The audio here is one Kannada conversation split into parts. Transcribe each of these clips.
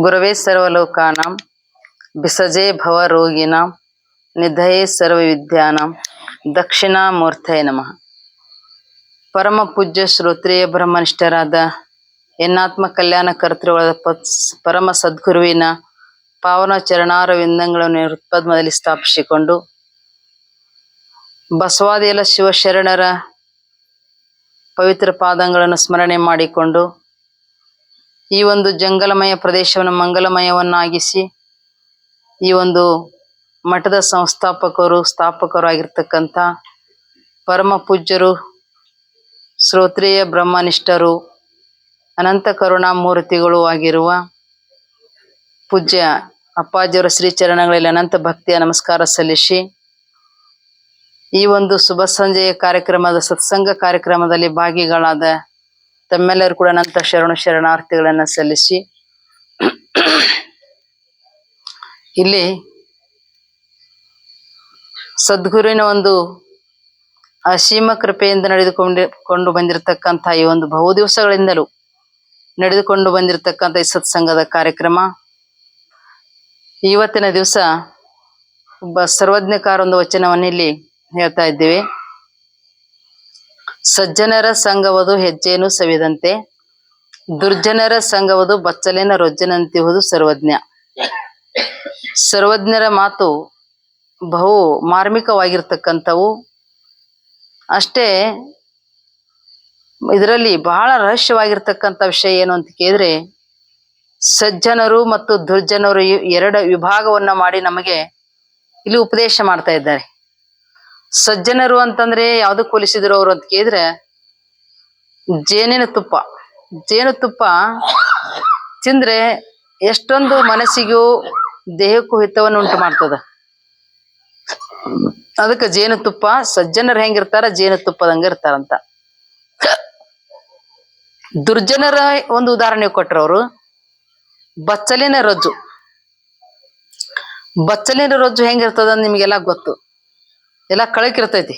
ಗುರವೇ ಸರ್ವಲೋಕಾನಾಂ ಬಿಸಜೇ ಭವರೋಗಿನಾಂ ನಿಧಯೇ ಸರ್ವವಿದ್ಯಾನಾಂ ದಕ್ಷಿಣಾಮೂರ್ತಯೇ ನಮಃ. ಪರಮ ಪೂಜ್ಯ ಶ್ರೋತ್ರಿಯ ಬ್ರಹ್ಮನಿಷ್ಠರಾದ ಎನ್ನಾತ್ಮ ಕಲ್ಯಾಣ ಕರ್ತೃಗಳಾದ ಪರಮ ಸದ್ಗುರುವಿನ ಪಾವನ ಚರಣಾರವಿಂದಗಳನ್ನು ಹೃತ್ಪದ್ಮದಲ್ಲಿ ಸ್ಥಾಪಿಸಿಕೊಂಡು ಬಸವಾದಿಯಲ ಶಿವಶರಣರ ಪವಿತ್ರ ಪಾದಗಳನ್ನು ಸ್ಮರಣೆ ಮಾಡಿಕೊಂಡು ಈ ಒಂದು ಜಂಗಲಮಯ ಪ್ರದೇಶವನ್ನು ಮಂಗಲಮಯವನ್ನಾಗಿಸಿ ಈ ಒಂದು ಮಠದ ಸ್ಥಾಪಕರು ಆಗಿರ್ತಕ್ಕಂಥ ಪರಮ ಪೂಜ್ಯರು ಶ್ರೋತ್ರಿಯ ಬ್ರಹ್ಮನಿಷ್ಠರು ಅನಂತ ಕರುಣಾಮೂರ್ತಿಗಳು ಆಗಿರುವ ಪೂಜ್ಯ ಅಪ್ಪಾಜಿಯವರ ಶ್ರೀಚರಣಗಳಲ್ಲಿ ಅನಂತ ಭಕ್ತಿಯ ನಮಸ್ಕಾರ ಸಲ್ಲಿಸಿ ಈ ಒಂದು ಶುಭ ಸಂಜೆಯ ಕಾರ್ಯಕ್ರಮದ ಸತ್ಸಂಗ ಕಾರ್ಯಕ್ರಮದಲ್ಲಿ ಭಾಗಿಗಳಾದ ತಮ್ಮೆಲ್ಲರೂ ಕೂಡ ಅನಂತ ಶರಣಾರ್ಥಿಗಳನ್ನು ಸಲ್ಲಿಸಿ ಇಲ್ಲಿ ಸದ್ಗುರುವಿನ ಒಂದು ಅಸೀಮ ಕೃಪೆಯಿಂದ ನಡೆದುಕೊಂಡು ಬಂದಿರತಕ್ಕಂಥ ಈ ಒಂದು ಬಹು ದಿವಸಗಳಿಂದಲೂ ನಡೆದುಕೊಂಡು ಬಂದಿರತಕ್ಕಂಥ ಈ ಸತ್ಸಂಗದ ಕಾರ್ಯಕ್ರಮ ಇವತ್ತಿನ ದಿವಸ ಒಬ್ಬ ಸರ್ವಜ್ಞಕಾರ ಒಂದು ವಚನವನ್ನು ಇಲ್ಲಿ ಹೇಳ್ತಾ ಇದ್ದೇವೆ. ಸಜ್ಜನರ ಸಂಗವದು ಹೆಜ್ಜೇನು ಸವಿದಂತೆ, ದುರ್ಜನರ ಸಂಗವದು ಬಚ್ಚಲಿನ ರೊಜ್ಜನಂತಿಹುದು ಸರ್ವಜ್ಞ. ಸರ್ವಜ್ಞರ ಮಾತು ಬಹು ಮಾರ್ಮಿಕವಾಗಿರ್ತಕ್ಕಂಥವು. ಅಷ್ಟೇ ಇದರಲ್ಲಿ ಬಹಳ ರಹಸ್ಯವಾಗಿರ್ತಕ್ಕಂಥ ವಿಷಯ ಏನು ಅಂತ ಕೇಳಿದ್ರೆ, ಸಜ್ಜನರು ಮತ್ತು ದುರ್ಜನರು ಎರಡು ವಿಭಾಗವನ್ನ ಮಾಡಿ ನಮಗೆ ಇಲ್ಲಿ ಉಪದೇಶ ಮಾಡ್ತಾ ಇದ್ದಾರೆ. ಸಜ್ಜನರು ಅಂತಂದ್ರೆ ಯಾವ್ದಕ್ ಹೋಲಿಸಿದ್ರು ಅವರು ಅಂತ ಕೇಳಿದ್ರೆ, ಜೇನುತುಪ್ಪ ತಿಂದ್ರೆ ಎಷ್ಟೊಂದು ಮನಸ್ಸಿಗೂ ದೇಹಕ್ಕೂ ಹಿತವನ್ನು ಉಂಟು ಮಾಡ್ತದ. ಅದಕ್ಕೆ ಜೇನುತುಪ್ಪ, ಸಜ್ಜನರು ಹೆಂಗಿರ್ತಾರ ಜೇನುತುಪ್ಪದಂಗ ಇರ್ತಾರಂತ. ದುರ್ಜನರ ಒಂದು ಉದಾಹರಣೆ ಕೊಟ್ರು ಅವರು. ಬಚ್ಚಲಿನ ರೊಜ್ಜು ಹೆಂಗಿರ್ತದ ನಿಮ್ಗೆಲ್ಲ ಗೊತ್ತು, ಎಲ್ಲ ಕಳಕಿರ್ತೈತಿ.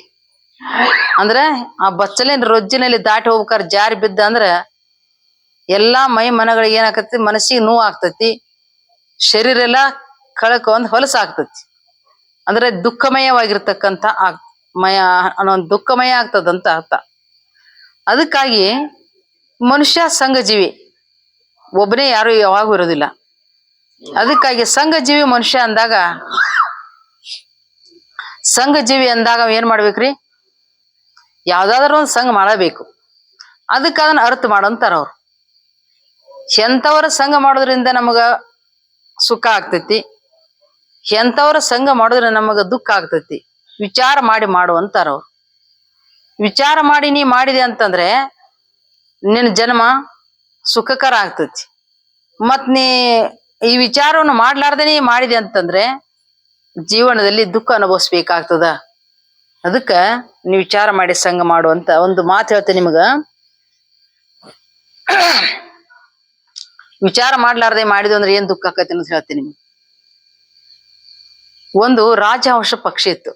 ಅಂದ್ರೆ ಆ ಬಚ್ಚಲಿನ ರೊಜ್ಜಿನಲ್ಲಿ ದಾಟಿ ಹೋಗ್ಬೇಕಾದ್ರೆ ಜಾರಿ ಬಿದ್ದ ಅಂದ್ರ ಎಲ್ಲಾ ಮೈ ಮನಗಳಿಗೆ ಏನಾಕತಿ, ಮನಸ್ಸಿಗೆ ನೋವು ಆಗ್ತೈತಿ, ಶರೀರ ಎಲ್ಲ ಕಳಕ ಒಂದು ಹೊಲಸಾಗ್ತೈತಿ. ಅಂದ್ರೆ ದುಃಖಮಯವಾಗಿರ್ತಕ್ಕಂಥ ದುಃಖಮಯ ಆಗ್ತದಂತ ಅರ್ಥ. ಅದಕ್ಕಾಗಿ ಮನುಷ್ಯ ಸಂಘಜೀವಿ, ಒಬ್ಬನೇ ಯಾರು ಯಾವಾಗೂ ಇರೋದಿಲ್ಲ. ಅದಕ್ಕಾಗಿ ಸಂಘಜೀವಿ ಮನುಷ್ಯ ಅಂದಾಗ ಏನ್ ಮಾಡ್ಬೇಕ್ರಿ, ಯಾವ್ದಾದ್ರು ಒಂದು ಸಂಘ ಮಾಡಬೇಕು. ಅದಕ್ಕೆ ಅದನ್ನ ಅರ್ಥ ಮಾಡಂತಾರ ಅವ್ರು. ಎಂಥವರ ಸಂಘ ಮಾಡೋದ್ರಿಂದ ನಮಗ ಸುಖ ಆಗ್ತೈತಿ, ಎಂಥವರ ಸಂಘ ಮಾಡೋದ್ರ ನಮಗ ದುಃಖ ಆಗ್ತೈತಿ, ವಿಚಾರ ಮಾಡಿ ಮಾಡುವಂತಾರ ಅವ್ರು. ವಿಚಾರ ಮಾಡಿ ನೀ ಮಾಡಿದೆ ಅಂತಂದ್ರೆ ನಿನ್ನ ಜನ್ಮ ಸುಖಕರ ಆಗ್ತೈತಿ. ಮತ್ ನೀ ಈ ವಿಚಾರವನ್ನು ಮಾಡ್ಲಾರ್ದೆ ನೀ ಮಾಡಿದೆ ಅಂತಂದ್ರೆ ಜೀವನದಲ್ಲಿ ದುಃಖ ಅನುಭವಿಸ್ಬೇಕಾಗ್ತದ. ಅದಕ್ಕ ನೀವು ವಿಚಾರ ಮಾಡಿ ಸಂಘ ಮಾಡುವಂತ ಒಂದು ಮಾತು ಹೇಳ್ತೇನೆ ನಿಮಗ. ವಿಚಾರ ಮಾಡ್ಲಾರ್ದೆ ಮಾಡಿದ್ವಿ ಅಂದ್ರೆ ಏನ್ ದುಃಖ ಆಕತಿ ಅಂತ ಹೇಳ್ತೀನಿ ನಿಮ್ಗೆ. ಒಂದು ರಾಜಹಂಶ ಪಕ್ಷಿ ಇತ್ತು.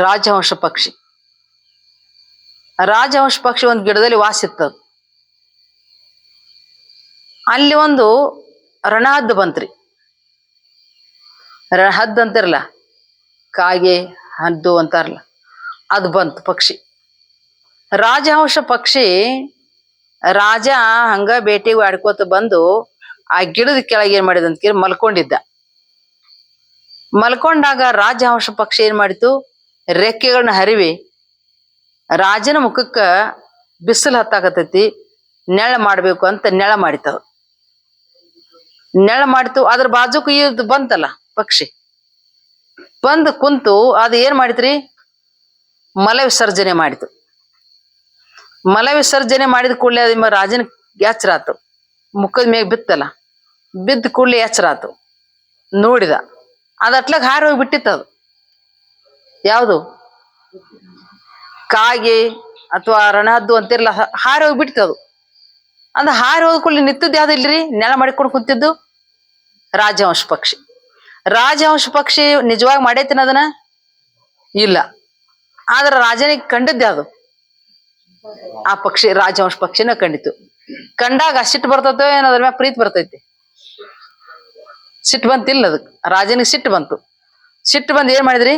ರಾಜಹಂಶ ಪಕ್ಷಿ ಒಂದು ಗಿಡದಲ್ಲಿ ವಾಸಿತ್ತು. ಅಲ್ಲಿ ಒಂದು ರಣಹದ್ದು ಬಂತ್ರಿ. ಹದ್ದು ಅಂತಿರಲ್ಲ, ಕಾಗೆ ಹದ್ದು ಅಂತಾರಲ್ಲ, ಅದು ಬಂತು ಪಕ್ಷಿ. ರಾಜಹಂಶ ಪಕ್ಷಿ ರಾಜ ಹಂಗ ಬೇಟೆಗೆ ಆಡ್ಕೋತ ಬಂದು ಆ ಗಿಡದ ಕೆಳಗೆ ಏನ್ ಮಾಡಿದ ಅಂತ ಕೇಳಿ ಮಲ್ಕೊಂಡಿದ್ದ. ಮಲ್ಕೊಂಡಾಗ ರಾಜಹಂಶ ಪಕ್ಷಿ ಏನ್ ಮಾಡಿತು, ರೆಕ್ಕೆಗಳನ್ನ ಹರಿವಿ ರಾಜನ ಮುಖಕ್ಕ ಬಿಸಿಲು ಹತ್ತಾಕತೈತಿ, ನೆಳ ಮಾಡ್ಬೇಕು ಅಂತ ನೆಳ ಮಾಡಿತವ. ನೆಳ ಮಾಡಿತು. ಅದ್ರ ಬಾಜುಕು ಇದು ಬಂತಲ್ಲ ಪಕ್ಷಿ, ಬಂದು ಕುಂತು ಅದು ಏನ್ ಮಾಡಿತ್ರಿ, ಮಲ ವಿಸರ್ಜನೆ ಮಾಡಿತು. ಮಲ ವಿಸರ್ಜನೆ ಮಾಡಿದ ಕೂಡಲೇ ಅದ ರಾಜನ ಎಚ್ಚರ ಆತು. ಮುಖದ ಮೇಗ ಬಿತ್ತಲ್ಲ, ಬಿದ್ದ ಕೂಡಲೇ ಎಚ್ಚರ ಆತು. ನೋಡಿದ, ಅದಟ್ಲಾಗ ಹಾರಿ ಹೋಗ್ಬಿಟ್ಟಿತ್ತು. ಅದು ಯಾವುದು ಕಾಗೆ ಅಥವಾ ರಣಹದ್ದು ಅಂತಿರಲ್ಲ, ಹಾರಿ ಹೋಗ್ಬಿಟ್ಟಿತ್ತು. ಅದು ಹಾರಿ ಹೋದ ಕೂಡಲೇ ನಿಂತದ್ದು ಯಾವ್ದು ಇಲ್ರಿ, ನೆಲ ಮಾಡಿಕೊಂಡು ಕುಂತಿದ್ದು ರಾಜಹಂಶ ಪಕ್ಷಿ. ರಾಜಹಂಶ ಪಕ್ಷಿ ನಿಜವಾಗಿ ಮಾಡೈತಿನ ಅದನ್ನ ಇಲ್ಲ, ಆದ್ರ ರಾಜನಿಗೆ ಕಂಡದ್ದು ಯಾವುದು, ಆ ಪಕ್ಷಿ ರಾಜಹಂಶ ಪಕ್ಷಿನ ಕಂಡಿತು. ಕಂಡಾಗ ಸಿಟ್ಟು ಬರ್ತೈತೋ ಏನೋ ಅದ್ರ ಮ್ಯಾಗ ಪ್ರೀತಿ ಬರ್ತೈತಿ. ಸಿಟ್ಟು ಬಂತಿಲ್ಲ ಅದಕ್, ರಾಜನಿಗೆ ಸಿಟ್ಟು ಬಂತು. ಸಿಟ್ಟು ಬಂದ್ ಏನ್ ಮಾಡಿದ್ರಿ,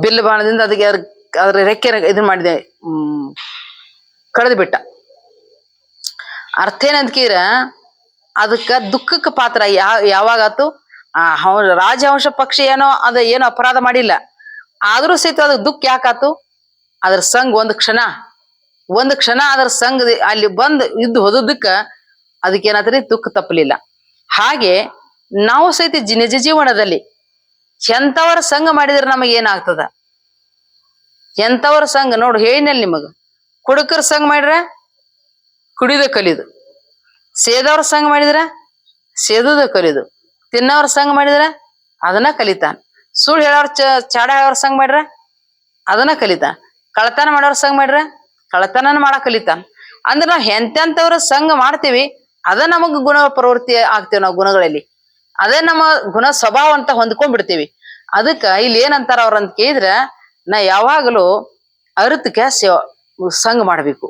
ಬಿಲ್ಲು ಬಾಣದಿಂದ ಅದಕ್ಕೆ ಅದ್ರ ರೆಕ್ಕೆ ಇದನ್ ಮಾಡಿದೆ, ಕಳೆದು ಬಿಟ್ಟ. ಅರ್ಥ ಏನಂತಕೀರ, ಅದಕ್ಕ ದುಃಖಕ್ಕೆ ಪಾತ್ರ ಯಾವಾಗಾತು, ರಾಜವಂಶ ಪಕ್ಷಿ ಏನೋ ಅಪರಾಧ ಮಾಡಿಲ್ಲ, ಆದ್ರೂ ಸಹಿತ ಅದಕ್ಕೆ ದುಃಖ ಯಾಕಾತು, ಅದ್ರ ಸಂಘ ಒಂದ್ ಕ್ಷಣ ಅದ್ರ ಸಂಘ ಅಲ್ಲಿ ಬಂದ್ ಇದ್ದು ಹೋದಕ್ಕ ಅದಕ್ಕೇನಾದ್ರಿ ದುಃಖ ತಪ್ಪಲಿಲ್ಲ. ಹಾಗೆ ನಾವು ಸಹಿತ ನಿಜ ಜೀವನದಲ್ಲಿ ಎಂತವರ ಸಂಘ ಮಾಡಿದ್ರೆ ನಮಗೆ ಏನಾಗ್ತದ, ಎಂತವರ ಸಂಘ ನೋಡು ಹೇಳಿನಲ್ಲಿ ನಿಮಗ, ಕುಡುಕರ ಸಂಘ ಮಾಡಿದ್ರ ಕುಡಿದ ಕಲಿದು, ಸೇದವ್ರ ಸಂಘ ಮಾಡಿದ್ರ ಸೇದುದ ಕಲಿದು, ತಿನ್ನವ್ರ ಸಂಘ ಮಾಡಿದ್ರ ಅದನ್ನ ಕಲಿತಾನ, ಸುಳ್ಳು ಹೇಳೋರ್ ಚಾಡ ಹೇಳೋರ್ ಸಂಘ ಮಾಡ್ರ ಅದನ್ನ ಕಲಿತಾನ, ಕಳತನ ಮಾಡೋರ್ ಸಂಘ ಮಾಡ್ರ ಕಳತನ ಮಾಡಕ್ ಕಲಿತಾನ. ಅಂದ್ರೆ ನಾವ್ ಎಂತೆಂತವ್ರ ಸಂಘ ಮಾಡ್ತೀವಿ ಅದ ನಮಗ್ ಗುಣ ಪ್ರವೃತ್ತಿ ಆಗ್ತೇವಿ. ನಾವು ಗುಣಗಳಲ್ಲಿ ಅದೇ ನಮ್ಮ ಗುಣ ಸ್ವಭಾವ ಅಂತ ಹೊಂದ್ಕೊಂಡ್ಬಿಡ್ತೀವಿ. ಅದಕ್ಕ ಇಲ್ಲಿ ಏನಂತಾರ ಅವ್ರ ಅಂತ ಕೇಳಿದ್ರ, ನಾ ಯಾವಾಗಲೂ ಅರಿತಕ್ಕೆ ಸಂಘ ಮಾಡ್ಬೇಕು.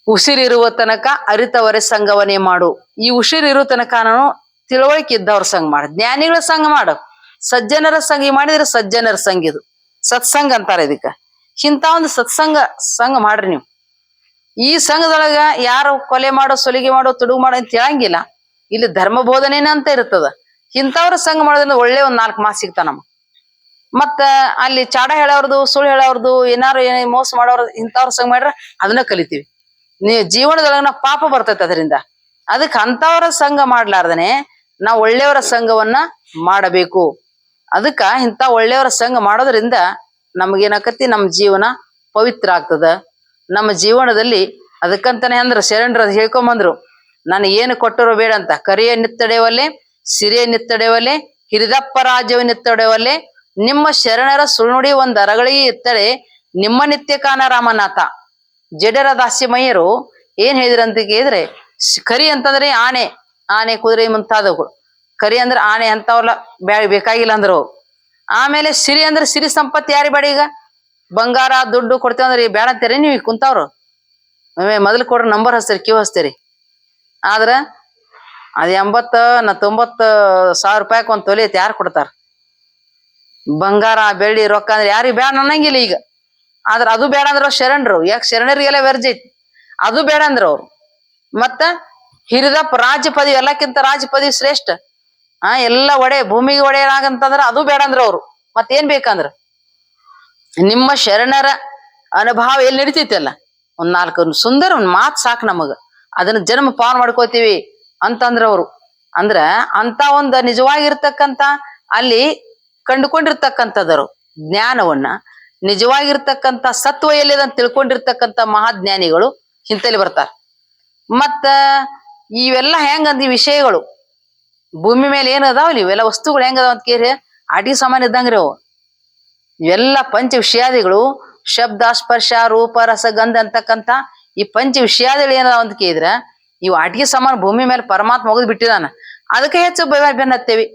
ಉಸಿರಿರುವ ತನಕ ಅರಿತವರೇ ಸಂಘವನ್ನೇ ಮಾಡು. ಈ ಉಸಿರಿರುವ ತನಕ ನಾನು ತಿಳುವಳಿಕೆ ಇದ್ದವ್ರ ಸಂಘ ಮಾಡು, ಜ್ಞಾನಿಗಳ ಸಂಘ ಮಾಡು, ಸಜ್ಜನರ ಸಂಘ ಮಾಡಿದ್ರೆ ಸಜ್ಜನರ ಸಂಘ, ಇದು ಸತ್ಸಂಗ ಅಂತಾರ ಇದಕ್ಕ. ಇಂಥ ಒಂದು ಸಂಘ ಮಾಡ್ರಿ ನೀವು. ಈ ಸಂಘದೊಳಗ ಯಾರು ಕೊಲೆ ಮಾಡೋ, ಸೊಲಿಗೆ ಮಾಡೋ, ತುಡುಗು ಮಾಡೋ ಅಂತ ಹೇಳಂಗಿಲ್ಲ. ಇಲ್ಲಿ ಧರ್ಮ ಬೋಧನೆನ ಅಂತ ಇರ್ತದ. ಇಂಥವ್ರ ಸಂಘ ಮಾಡೋದ್ರಿಂದ ಒಳ್ಳೆ ಒಂದ್ 4 ಮಾರ್ಕ್ಸ್ ಸಿಗ್ತಾವ ನಮ್ಗೆ. ಮತ್ತ ಅಲ್ಲಿ ಚಾಡ ಹೇಳೋರ್ದು, ಸುಳ್ಳು ಹೇಳೋರ್ದು, ಏನಾರು ಮೋಸ ಮಾಡೋರು ಇಂಥವ್ರ ಸಂಘ ಮಾಡ್ರ ಅದನ್ನ ಕಲಿತೀವಿ. ಜೀವನದೊಳಗ ನಾವು ಪಾಪ ಬರ್ತೈತೆ ಅದರಿಂದ. ಅದಕ್ಕೆ ಅಂತವರ ಸಂಘ ಮಾಡ್ಲಾರ್ದನೆ ನಾವು ಒಳ್ಳೆಯವರ ಸಂಘವನ್ನ ಮಾಡಬೇಕು. ಅದಕ್ಕ ಇಂಥ ಒಳ್ಳೆಯವರ ಸಂಘ ಮಾಡೋದ್ರಿಂದ ನಮಗೇನಾಕತಿ, ನಮ್ಮ ಜೀವನ ಪವಿತ್ರ ಆಗ್ತದ. ನಮ್ಮ ಜೀವನದಲ್ಲಿ ಅದಕ್ಕಂತಾನೆ ಅಂದ್ರ ಶರಣರು ಅದ್ ಹೇಳ್ಕೊಂಬಂದ್ರು, ನಾನು ಏನು ಕೊಟ್ಟರು ಬೇಡ ಅಂತ, ಕರಿಯ ನಿತ್ತಡೆವಲ್ಲೇ ಸಿರಿಯ ನಿತ್ತಡೆವಲ್ಲೇ ಹಿರಿದಪ್ಪ ರಾಜ್ಯವ ನಿತ್ತಡೆವಲ್ಲೇ ನಿಮ್ಮ ಶರಣರ ಸುಳ್ನುಡಿ ಒಂದ್ ಅರಗಳಿಗೆ ಎತ್ತಡೆ ನಿಮ್ಮ ನಿತ್ಯ ಕಾನ ರಾಮನಾಥ. ಜಡರ ದಾಸ್ಯಮಯ್ಯರು ಏನ್ ಹೇಳಿದ್ರಂತ ಕೇಳಿದ್ರೆ, ಕರಿ ಅಂತಂದ್ರೆ ಆನೆ ಕುದುರೆ ಮುಂತಾದವುಗಳು. ಕರಿ ಅಂದ್ರೆ ಆನೆ ಅಂತವಲ್ಲ, ಬೇಕಾಗಿಲ್ಲ ಅಂದ್ರು. ಆಮೇಲೆ ಸಿರಿ ಅಂದ್ರೆ ಸಿರಿ ಸಂಪತ್ತಿ ಯಾರಿ ಬೇಡ, ಈಗ ಬಂಗಾರ ದುಡ್ಡು ಕೊಡ್ತೇವಂದ್ರೆ ಬೇಡ ಅಂತೀರಿ ನೀವು ಕುಂತವ್ರು. ಮೊದಲು ಕೊಡ್ರಿ, ನಂಬರ್ ಹಚ್ತೀರಿ, ಕ್ಯೂ ಹಚ್ತೀರಿ. ಆದ್ರ ಅದ್ 90,000-90,000 ರೂಪಾಯಿ ಒಂದ್ ತೊಲೆ ಐತಿ, ಯಾರು ಕೊಡ್ತಾರ? ಬಂಗಾರ ಬೆಳ್ಳಿ ರೊಕ್ಕ ಅಂದ್ರೆ ಯಾರಿಗೆ ಬೇಡ ಅನ್ನಂಗಿಲ್ಲ ಈಗ. ಆದ್ರ ಅದು ಬೇಡ ಅಂದ್ರ ಶರಣರು, ಯಾಕೆ ಶರಣರಿಗೆಲ್ಲ ವ್ಯರ್ಜ ಐತಿ, ಅದು ಬೇಡ ಅಂದ್ರ ಅವ್ರು. ಮತ್ತ ಹಿರಿದಪ್ಪ ರಾಜ್ಯ ಪದವಿ, ಎಲ್ಲಕ್ಕಿಂತ ರಾಜ್ಯ ಪದವಿ ಶ್ರೇಷ್ಠ. ಎಲ್ಲ ಭೂಮಿಗೆ ಒಡೆಯರಾಗಂತಂದ್ರ ಅದು ಬೇಡ ಅಂದ್ರ ಅವ್ರು. ಮತ್ತೇನ್ ಬೇಕಂದ್ರ ನಿಮ್ಮ ಶರಣರ ಅನುಭವ ಎಲ್ಲಿ ನಡಿತೈತಲ್ಲ, ಒಂದ್ 4 ಸುಂದರ ಒಂದ್ ಮಾತ್ ಸಾಕು ನಮಗ, ಅದನ್ನ ಜನ್ಮ ಪಾವನ ಮಾಡ್ಕೋತೀವಿ ಅಂತಂದ್ರ ಅವ್ರು. ಅಂದ್ರ ಅಂತ ಒಂದ್ ನಿಜವಾಗಿರ್ತಕ್ಕಂತ ಅಲ್ಲಿ ಕಂಡುಕೊಂಡಿರ್ತಕ್ಕಂಥದ್ರು ಜ್ಞಾನವನ್ನ, ನಿಜವಾಗಿರ್ತಕ್ಕಂಥ ಸತ್ವ ಎಲ್ಲಿದೆ ಅಂತ ತಿಳ್ಕೊಂಡಿರ್ತಕ್ಕಂಥ ಮಹಾಜ್ಞಾನಿಗಳು ಇಂತಲ್ಲಿ ಬರ್ತಾರ. ಮತ್ತ ಇವೆಲ್ಲ ಹೆಂಗಂದ ಈ ವಿಷಯಗಳು ಭೂಮಿ ಮೇಲೆ ಏನ್ ಅದಾವಲ್ಲಿ, ಇವೆಲ್ಲ ವಸ್ತುಗಳು ಹೆಂಗದಾವ ಅಂತ ಕೇಳಿ ಆಟಿಗೆ ಸಾಮಾನ್ಯ ಇದ್ದಂಗ್ರಿ ಅವು. ಇವೆಲ್ಲ ಪಂಚ ವಿಷಯಾದಿಗಳು, ಶಬ್ದ ಸ್ಪರ್ಶ ರೂಪ ರಸ ಗಂಧ ಅಂತಕ್ಕಂಥ ಈ ಪಂಚ ವಿಷಯಾದಿಗಳು ಏನದಾವ ಅಂತ ಕೇಳಿದ್ರ, ಇವು ಆಟಿಗೆ ಸಮಾನ ಭೂಮಿ ಮೇಲೆ ಪರಮಾತ್ಮ ಒಗದ್ ಬಿಟ್ಟಿದಾನ. ಅದಕ್ಕೆ ಹೆಚ್ಚು ಬೆನ್ನತ್ತೇವಿ.